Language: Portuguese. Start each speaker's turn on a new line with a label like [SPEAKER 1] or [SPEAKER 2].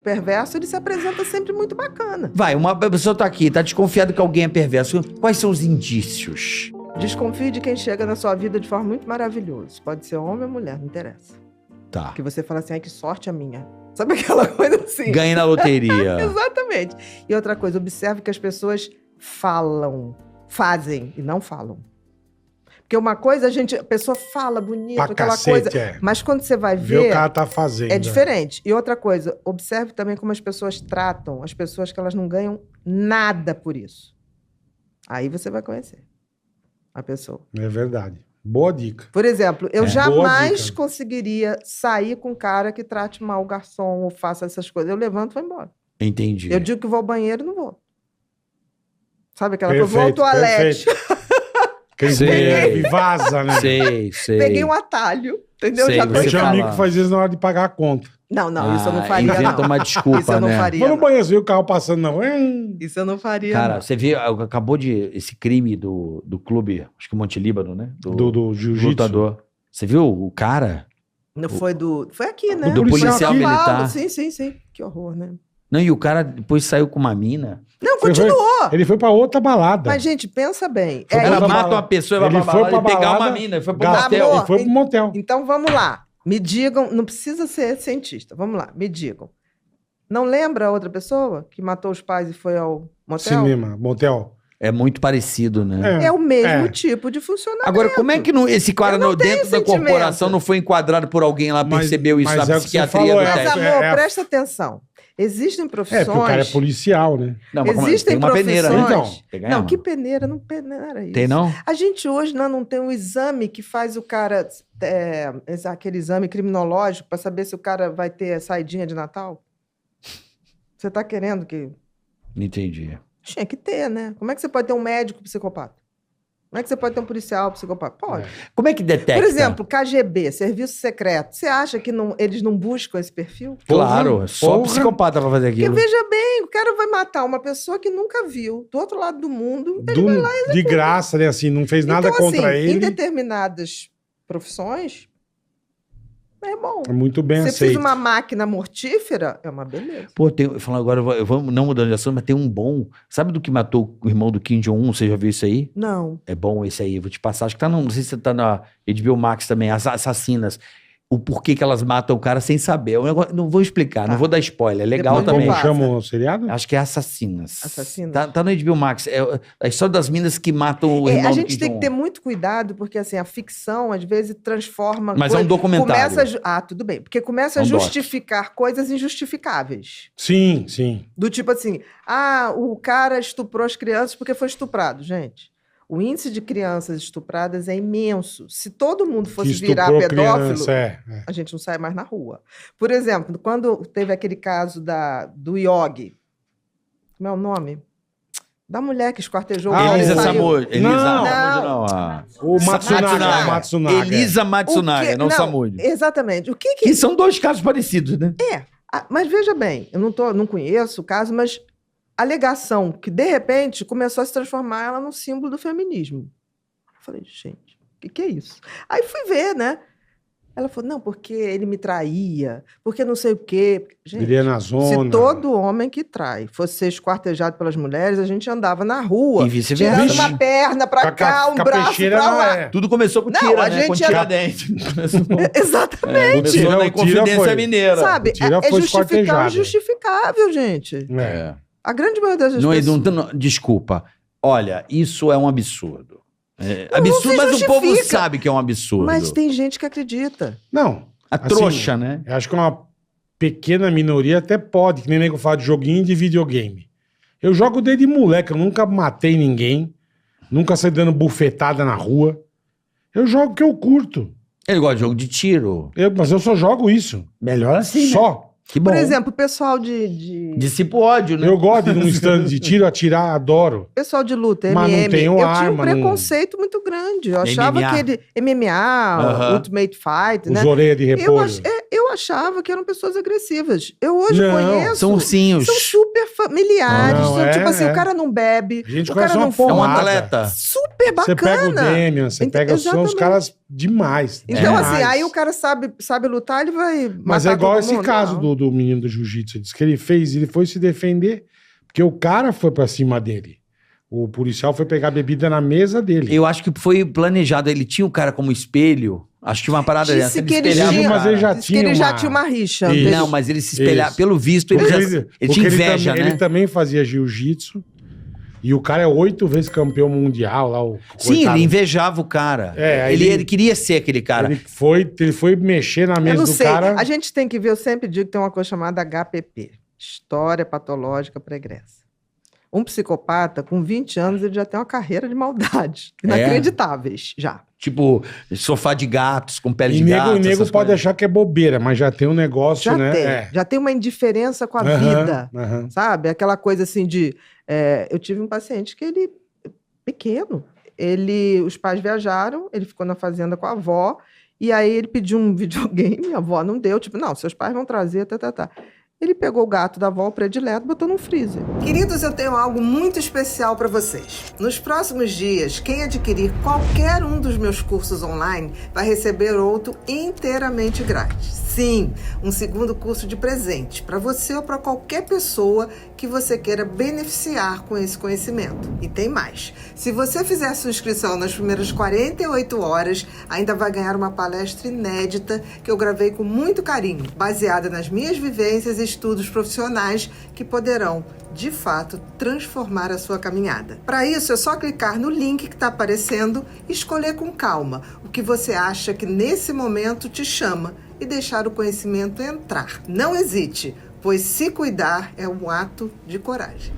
[SPEAKER 1] perverso, ele se apresenta sempre muito bacana.
[SPEAKER 2] Vai, uma pessoa tá aqui, tá desconfiada que alguém é perverso. Quais são os indícios?
[SPEAKER 1] Desconfie de quem chega na sua vida de forma muito maravilhosa. Pode ser homem ou mulher, não interessa.
[SPEAKER 2] Tá.
[SPEAKER 1] Que você fala assim, ai, que sorte a minha. Sabe aquela coisa assim?
[SPEAKER 2] Ganha na loteria.
[SPEAKER 1] Exatamente. E outra coisa, observe que as pessoas falam, fazem e não falam. Porque uma coisa, a pessoa fala bonito,
[SPEAKER 3] Pra
[SPEAKER 1] aquela
[SPEAKER 3] cacete,
[SPEAKER 1] coisa. Mas quando você vai
[SPEAKER 3] Vê o
[SPEAKER 1] ver,
[SPEAKER 3] cara tá fazendo.
[SPEAKER 1] é diferente. E outra coisa, observe também como as pessoas tratam as pessoas que elas não ganham nada por isso. Aí você vai conhecer a pessoa.
[SPEAKER 3] É verdade. Boa dica.
[SPEAKER 1] Por exemplo, eu
[SPEAKER 3] Boa
[SPEAKER 1] jamais
[SPEAKER 3] dica.
[SPEAKER 1] conseguiria sair com um cara que trate mal o garçom ou faça essas coisas. Eu levanto e vou embora.
[SPEAKER 2] Entendi.
[SPEAKER 1] Eu digo que vou ao banheiro e não vou. Sabe aquela coisa? Vou ao
[SPEAKER 3] Perfeito,
[SPEAKER 1] toalete.
[SPEAKER 3] Quem
[SPEAKER 2] Sei.
[SPEAKER 3] bebe, vaza, né?
[SPEAKER 2] Sei.
[SPEAKER 1] Peguei um atalho, entendeu?
[SPEAKER 2] Sei,
[SPEAKER 1] Já
[SPEAKER 3] Eu
[SPEAKER 1] tô
[SPEAKER 2] você
[SPEAKER 3] tinha
[SPEAKER 2] fala.
[SPEAKER 3] amigo que faz isso na hora de pagar a conta.
[SPEAKER 1] Não, isso eu não faria,
[SPEAKER 2] Inventa
[SPEAKER 1] não.
[SPEAKER 2] uma desculpa,
[SPEAKER 1] Isso eu não
[SPEAKER 2] né?
[SPEAKER 1] faria,
[SPEAKER 3] Vou no
[SPEAKER 1] não.
[SPEAKER 3] banheiro, você viu o carro passando, não.
[SPEAKER 1] Isso eu não faria,
[SPEAKER 2] Cara,
[SPEAKER 1] não.
[SPEAKER 2] você viu, acabou de esse crime do clube, acho que Monte Líbano, né?
[SPEAKER 3] Do jiu-jitsu.
[SPEAKER 2] lutador. Você viu o cara?
[SPEAKER 1] Não foi Foi aqui, né?
[SPEAKER 2] Do
[SPEAKER 1] Foi em
[SPEAKER 2] policial
[SPEAKER 1] São Paulo.
[SPEAKER 2] militar.
[SPEAKER 1] Sim. Que horror, né?
[SPEAKER 2] Não, e o cara depois saiu com uma mina.
[SPEAKER 1] Não,
[SPEAKER 3] Foi-
[SPEAKER 1] continuou.
[SPEAKER 3] Ele foi pra outra balada.
[SPEAKER 1] Mas, gente, pensa bem.
[SPEAKER 3] Foi
[SPEAKER 1] É
[SPEAKER 3] pra
[SPEAKER 2] Ela
[SPEAKER 3] outra
[SPEAKER 2] mata
[SPEAKER 3] balada.
[SPEAKER 2] uma pessoa e vai
[SPEAKER 3] Ele
[SPEAKER 2] pra
[SPEAKER 3] foi
[SPEAKER 2] balada
[SPEAKER 3] pra
[SPEAKER 2] e pegar
[SPEAKER 3] balada,
[SPEAKER 2] uma mina. Foi pro
[SPEAKER 3] gastou,
[SPEAKER 2] motel.
[SPEAKER 3] Ele foi pro motel.
[SPEAKER 1] Então, vamos lá. Me digam, não precisa ser cientista. Vamos lá, me digam. Não lembra a outra pessoa que matou os pais e foi ao motel?
[SPEAKER 3] Cinema, motel.
[SPEAKER 2] É muito parecido, né?
[SPEAKER 1] É o mesmo
[SPEAKER 3] É.
[SPEAKER 1] tipo de funcionamento.
[SPEAKER 2] Agora, como é que esse cara
[SPEAKER 1] Eu não tenho
[SPEAKER 2] dentro da
[SPEAKER 1] sentimento.
[SPEAKER 2] corporação não foi enquadrado por alguém lá,
[SPEAKER 3] Mas-
[SPEAKER 2] percebeu isso
[SPEAKER 3] mas
[SPEAKER 2] na
[SPEAKER 3] é o que você
[SPEAKER 2] psiquiatria
[SPEAKER 3] falou,
[SPEAKER 2] do
[SPEAKER 1] Mas,
[SPEAKER 2] teste?
[SPEAKER 1] amor, presta atenção. Existem profissões...
[SPEAKER 3] É, porque o cara é policial, né?
[SPEAKER 2] Não, mas
[SPEAKER 1] Existem
[SPEAKER 2] tem uma peneira.
[SPEAKER 1] profissões...
[SPEAKER 3] Então,
[SPEAKER 2] Tem que
[SPEAKER 1] Não,
[SPEAKER 2] ganhar,
[SPEAKER 1] que
[SPEAKER 2] mano.
[SPEAKER 1] peneira? Não peneira isso.
[SPEAKER 2] Tem não?
[SPEAKER 1] A gente hoje não tem um exame que faz o cara... aquele exame criminológico para saber se o cara vai ter saidinha de Natal? Você está querendo que...
[SPEAKER 2] Não entendi.
[SPEAKER 1] Tinha que ter, né? Como é que você pode ter um médico psicopata? Como é que você pode ter um policial psicopata? Pode.
[SPEAKER 2] Como é que detecta?
[SPEAKER 1] Por exemplo, KGB, Serviço Secreto. Você acha que eles não buscam esse perfil?
[SPEAKER 2] Claro, só
[SPEAKER 3] Porra.
[SPEAKER 2] psicopata pra fazer
[SPEAKER 1] Porque,
[SPEAKER 2] aquilo.
[SPEAKER 1] veja bem, o cara vai matar uma pessoa que nunca viu, do outro lado do mundo.
[SPEAKER 3] De graça, né? Assim, não fez nada
[SPEAKER 1] Então,
[SPEAKER 3] contra
[SPEAKER 1] assim, em
[SPEAKER 3] ele.
[SPEAKER 1] determinadas profissões, é bom.
[SPEAKER 3] É muito bem
[SPEAKER 1] Você
[SPEAKER 3] aceito.
[SPEAKER 1] precisa de uma máquina mortífera, é uma beleza.
[SPEAKER 2] Pô, falando agora, eu vou não mudando de assunto, mas tem um bom. Sabe do que matou o irmão do Kim Jong-un? Você já viu isso aí?
[SPEAKER 1] Não.
[SPEAKER 2] É bom esse aí, vou te passar. Acho que tá não sei se tá na HBO Max também, as assassinas. O porquê que elas matam o cara sem saber. É um negócio, não vou explicar, não vou dar spoiler. É legal
[SPEAKER 1] Depois
[SPEAKER 2] também.
[SPEAKER 1] me
[SPEAKER 3] Como
[SPEAKER 1] passa.
[SPEAKER 3] chama o seriado?
[SPEAKER 2] Acho que é Assassinas.
[SPEAKER 1] Assassinas?
[SPEAKER 2] Tá no HBO Max. É a história das minas que matam o irmão
[SPEAKER 1] A
[SPEAKER 2] do
[SPEAKER 1] gente
[SPEAKER 2] Kim
[SPEAKER 1] tem que
[SPEAKER 2] Jong-un.
[SPEAKER 1] ter muito cuidado, porque assim, a ficção, às vezes, transforma...
[SPEAKER 2] Mas é um documentário.
[SPEAKER 1] tudo bem. Porque começa
[SPEAKER 2] É
[SPEAKER 1] a
[SPEAKER 2] um doc.
[SPEAKER 1] justificar coisas injustificáveis.
[SPEAKER 3] Sim, sim.
[SPEAKER 1] Do tipo assim, o cara estuprou as crianças porque foi estuprado. Gente, o índice de crianças estupradas é imenso. Se todo mundo fosse
[SPEAKER 3] Que
[SPEAKER 1] virar
[SPEAKER 3] estuprou
[SPEAKER 1] pedófilo,
[SPEAKER 3] criança, é.
[SPEAKER 1] a gente não sai mais na rua. Por exemplo, quando teve aquele caso do Yogi, como é o nome? Da mulher que esquartejou o cara e
[SPEAKER 2] Elisa
[SPEAKER 1] saiu.
[SPEAKER 2] Samud. Elisa
[SPEAKER 3] Não.
[SPEAKER 2] Samud, não.
[SPEAKER 3] O Matsunaga. Matsunaga.
[SPEAKER 2] Elisa
[SPEAKER 1] O
[SPEAKER 2] Matsunaga,
[SPEAKER 1] que-
[SPEAKER 2] não Samud.
[SPEAKER 1] Exatamente. O que
[SPEAKER 2] Que são dois casos parecidos, né?
[SPEAKER 1] Mas veja bem, eu não conheço o caso, mas a alegação que, de repente, começou a se transformar ela num símbolo do feminismo. Eu falei, gente, o que é isso? Aí fui ver, né? Ela falou, não, porque ele me traía, porque não sei o quê. Gente,
[SPEAKER 3] Iria na zona.
[SPEAKER 1] se todo homem que trai fosse ser esquartejado pelas mulheres, a gente andava na rua,
[SPEAKER 2] E vice-versa.
[SPEAKER 1] tirando
[SPEAKER 2] Vixe.
[SPEAKER 1] uma perna pra cá, um
[SPEAKER 3] Com a
[SPEAKER 1] braço
[SPEAKER 3] peixeira
[SPEAKER 1] pra
[SPEAKER 3] não
[SPEAKER 1] lá.
[SPEAKER 3] é.
[SPEAKER 2] Tudo começou com
[SPEAKER 1] Não,
[SPEAKER 2] tira,
[SPEAKER 1] a
[SPEAKER 2] né? Com
[SPEAKER 1] gente
[SPEAKER 2] Tiradentes.
[SPEAKER 1] Exatamente.
[SPEAKER 2] Começou
[SPEAKER 3] Tira-
[SPEAKER 2] na
[SPEAKER 3] o tira
[SPEAKER 2] Inconfidência
[SPEAKER 3] foi.
[SPEAKER 2] Mineira.
[SPEAKER 1] Sabe?
[SPEAKER 3] O tira
[SPEAKER 1] É
[SPEAKER 3] foi
[SPEAKER 1] justificar o
[SPEAKER 3] esquartejado.
[SPEAKER 1] injustificável, gente.
[SPEAKER 3] É.
[SPEAKER 1] A grande maioria das
[SPEAKER 2] Não,
[SPEAKER 1] pessoas...
[SPEAKER 2] desculpa. Olha, isso é um absurdo.
[SPEAKER 1] Não
[SPEAKER 2] Absurdo,
[SPEAKER 1] se
[SPEAKER 2] mas o povo
[SPEAKER 1] justifica.
[SPEAKER 2] sabe que é um absurdo.
[SPEAKER 1] Mas tem gente que acredita.
[SPEAKER 3] Não.
[SPEAKER 2] A
[SPEAKER 3] assim,
[SPEAKER 2] trouxa, né?
[SPEAKER 3] Eu acho que uma pequena minoria até pode, que nem nego fala de joguinho de videogame. Eu jogo desde moleque, eu nunca matei ninguém, nunca saí dando bufetada na rua. Eu jogo o que eu curto.
[SPEAKER 2] Ele gosta de jogo de tiro.
[SPEAKER 3] Mas eu só jogo isso.
[SPEAKER 2] Melhor assim, né?
[SPEAKER 3] Só.
[SPEAKER 2] Que bom.
[SPEAKER 1] Por exemplo, o pessoal de
[SPEAKER 2] Dissipa o ódio, né?
[SPEAKER 3] Eu gosto de ir num stand de tiro, atirar, adoro.
[SPEAKER 1] pessoal de luta,
[SPEAKER 3] Mas não
[SPEAKER 1] MM,
[SPEAKER 3] tenho
[SPEAKER 1] eu tinha um
[SPEAKER 3] arma, não-
[SPEAKER 1] preconceito muito grande. Eu achava
[SPEAKER 2] MMA.
[SPEAKER 1] que ele... MMA,
[SPEAKER 2] Aham.
[SPEAKER 1] Ultimate Fight,
[SPEAKER 3] Os
[SPEAKER 1] né?
[SPEAKER 3] orelhas de repolho.
[SPEAKER 1] Eu achava que eram pessoas agressivas. Eu hoje
[SPEAKER 3] Não,
[SPEAKER 1] conheço...
[SPEAKER 2] São ursinhos.
[SPEAKER 1] São super familiares.
[SPEAKER 3] Não,
[SPEAKER 1] são, tipo assim,
[SPEAKER 3] é.
[SPEAKER 1] o cara não bebe,
[SPEAKER 3] A gente
[SPEAKER 1] o cara
[SPEAKER 3] conhece
[SPEAKER 1] não
[SPEAKER 3] uma
[SPEAKER 1] fuma.
[SPEAKER 2] É um
[SPEAKER 3] porrada.
[SPEAKER 2] atleta.
[SPEAKER 1] Super super bacana.
[SPEAKER 3] Você pega o Demian, você pega são os caras demais.
[SPEAKER 1] Então,
[SPEAKER 3] demais.
[SPEAKER 1] assim, aí o cara sabe lutar, ele vai
[SPEAKER 3] Mas
[SPEAKER 1] matar
[SPEAKER 3] é igual
[SPEAKER 1] todo
[SPEAKER 3] esse
[SPEAKER 1] mundo?
[SPEAKER 3] caso
[SPEAKER 1] Não.
[SPEAKER 3] do menino do jiu-jitsu. Ele disse que ele foi se defender porque o cara foi pra cima dele. O policial foi pegar bebida na mesa dele.
[SPEAKER 2] Eu acho que foi planejado. Ele tinha o cara como espelho. Acho que tinha uma parada
[SPEAKER 1] Disse
[SPEAKER 2] dessa.
[SPEAKER 1] que ele
[SPEAKER 3] espelhava,
[SPEAKER 1] tinha,
[SPEAKER 3] mas ele já
[SPEAKER 1] disse que ele já tinha uma rixa.
[SPEAKER 3] Isso.
[SPEAKER 1] anterior.
[SPEAKER 2] Não, mas ele se espelhava.
[SPEAKER 3] Isso.
[SPEAKER 2] Pelo visto, ele, ele tinha inveja,
[SPEAKER 3] ele
[SPEAKER 2] né?
[SPEAKER 3] também fazia jiu-jitsu. E o cara é 8 vezes campeão mundial lá.
[SPEAKER 2] Sim,
[SPEAKER 3] coitado.
[SPEAKER 2] ele invejava o cara.
[SPEAKER 3] É,
[SPEAKER 2] Ele queria ser aquele cara.
[SPEAKER 3] Ele foi mexer na
[SPEAKER 1] Eu
[SPEAKER 3] mesa
[SPEAKER 1] não
[SPEAKER 3] do
[SPEAKER 1] sei.
[SPEAKER 3] cara.
[SPEAKER 1] A gente tem que ver, eu sempre digo que tem uma coisa chamada HPP. História Patológica Pregressa. Um psicopata, com 20 anos, ele já tem uma carreira de maldade. Inacreditáveis, já.
[SPEAKER 2] Tipo, sofá de gatos, com pele
[SPEAKER 3] E
[SPEAKER 2] de gato.
[SPEAKER 3] o nego
[SPEAKER 2] essas
[SPEAKER 3] pode
[SPEAKER 2] coisas.
[SPEAKER 3] achar que é bobeira, mas já tem um negócio,
[SPEAKER 1] Já
[SPEAKER 3] né?
[SPEAKER 1] tem.
[SPEAKER 3] É.
[SPEAKER 1] Já tem uma indiferença com a
[SPEAKER 3] Aham,
[SPEAKER 1] vida.
[SPEAKER 3] aham.
[SPEAKER 1] Sabe? Aquela coisa assim de... eu tive um paciente que ele... Pequeno. Os pais viajaram, ele ficou na fazenda com a avó, e aí ele pediu um videogame, a avó não deu. Tipo, não, seus pais vão trazer, tá. Ele pegou o gato da avó, o predileto, botou no freezer. Queridos, eu tenho algo muito especial para vocês. Nos próximos dias, quem adquirir qualquer um dos meus cursos online vai receber outro inteiramente grátis. Sim, um segundo curso de presente para você ou para qualquer pessoa que você queira beneficiar com esse conhecimento. E tem mais. Se você fizer sua inscrição nas primeiras 48 horas, ainda vai ganhar uma palestra inédita que eu gravei com muito carinho, baseada nas minhas vivências e estudos profissionais que poderão, de fato, transformar a sua caminhada. Para isso, é só clicar no link que está aparecendo e escolher com calma o que você acha que nesse momento te chama e deixar o conhecimento entrar. Não hesite, pois se cuidar é um ato de coragem.